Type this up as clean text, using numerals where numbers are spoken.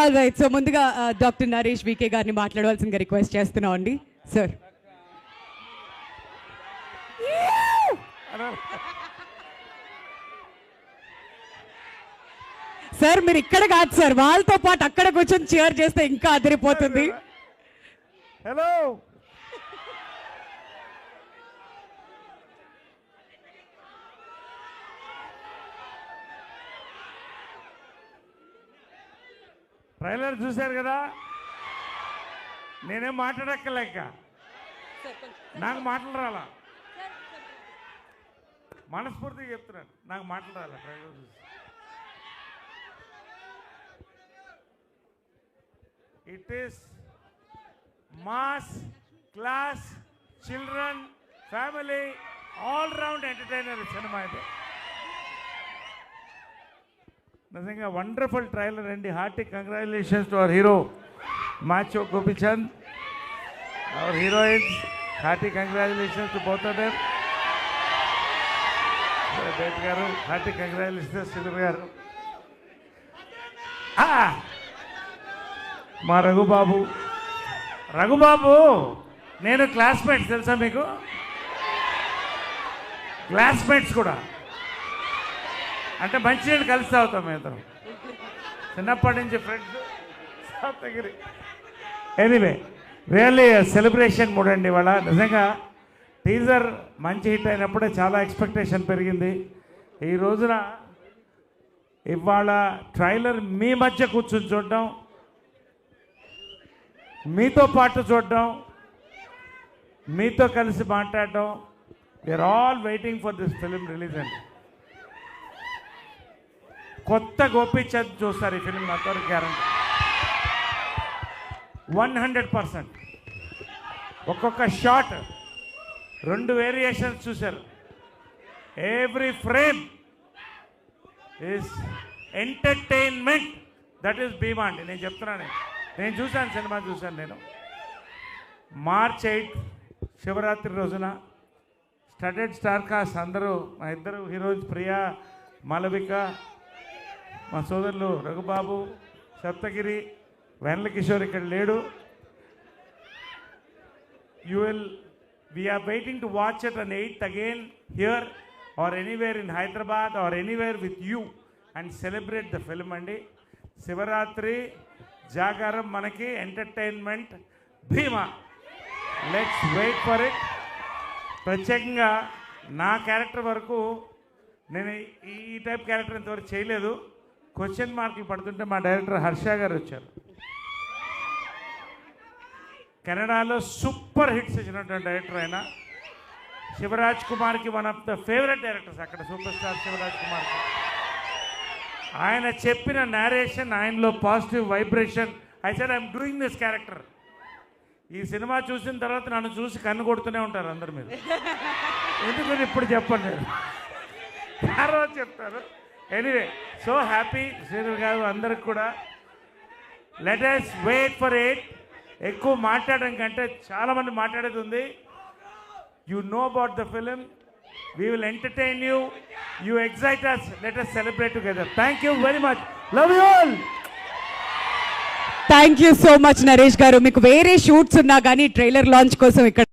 All right. So ముందుగా doctor Naresh VK గారిని మాట్లాడవలసిందిగా రిక్వెస్ట్ చేస్తున్నాం అండి సార్. సార్ మీరు ఇక్కడ కాదు సార్, వాళ్ళతో పాటు అక్కడ కూర్చొని చీర్ చేస్తే ఇంకా అదిరిపోతుంది. హలో, ట్రైలర్ చూశారు కదా, నేనేం మాట్లాడక్కర్లేక, నాకు మాటలు రాలా, మనస్ఫూర్తిగా చెప్తున్నాను, నాకు మాటలు రాలా ట్రైలర్ చూసి. It is mass class children family all round entertainer cinema ఇది. నిజంగా వండర్ఫుల్ ట్రైలర్ అండి. Hearty congratulations to our hero macho Gopichand, our heroines. Hearty congratulations to both of them. డేట్ గారు హార్టీ కంగ్రాచులేషన్స్ శ్రీధర్ గారు. మా రఘుబాబు నేను క్లాస్మేట్స్ తెలుసా మీకు? క్లాస్మేట్స్ కూడా అంటే మంచి నీళ్ళు కలిసి తాగుతాం మేము చిన్నప్పటి నుంచి friends. Saptagiri anyway really celebration mood అండి ఇవాళ. నిజంగా టీజర్ మంచి హిట్ అయినప్పుడే చాలా ఎక్స్పెక్టేషన్ పెరిగింది. ఈ రోజున ఇవాళ ట్రైలర్ మీ మధ్య కూర్చొని చూడడం, మీతో పాటు చూడడం, మీతో కలిసి మాట్లాడడం. We are all waiting for this film release అండి. కొత్త గోపీచంద్ చూస్తారు ఈ ఫిలిం, నాతో గ్యారంటీ 100%. ఒక్కొక్క షాట్ 2 వేరియేషన్స్ చూశారు. Every frame is entertainment. That is Bheema అండి. నేను చెప్తున్నాను, నేను చూశాను, సినిమా చూశాను నేను. March 8 శివరాత్రి రోజున స్టడెడ్ స్టార్ కాస్ట్ అందరూ, మా ఇద్దరు హీరోయిన్స్ ప్రియా మాలవిక, మా సోదరులు రఘుబాబు, సప్తగిరి, వెన్నెల కిషోర్ ఇక్కడ లేడు. We are waiting to watch it on 8th again here or anywhere in Hyderabad or anywhere with you and celebrate the film అండి. శివరాత్రి జాగారం మనకి entertainment Bhimaa. Let's wait for it. ప్రత్యేకంగా నా క్యారెక్టర్ వరకు నేను ఈ టైప్ క్యారెక్టర్ ఇంతవరకు చేయలేదు. క్వశ్చన్ మార్కులు పడుతుంటే మా డైరెక్టర్ హర్ష గారు వచ్చారు. కెనడాలో సూపర్ హిట్స్ ఇచ్చినటువంటి డైరెక్టర్ ఆయన. శివరాజ్ కుమార్కి one of the favourite directors అక్కడ, సూపర్ స్టార్ శివరాజ్ కుమార్కి. ఆయన చెప్పిన నేరేషన్, ఆయనలో positive vibration. I said I'm doing this character. ఈ సినిమా చూసిన తర్వాత నన్ను చూసి కన్ను కొడుతూనే ఉంటారు అందరు మీరు. ఎందుకని ఇప్పుడు చెప్పండి, తర్వాత చెప్తారు. Anyway so happy Sridhar garu అందరికి కూడా. Let us wait for it. ఎక్కువ మాట్లాడడం కంటే చాలామంది మాట్లాడేది ఉంది. You know about the film. We will entertain you. You excite us. Let us celebrate together. Thank you very much. Love you all. Thank you so much Naresh garu. మీకు వేరే shoots ఉన్నా కానీ ట్రైలర్ లాంచ్ కోసం ఇక్కడ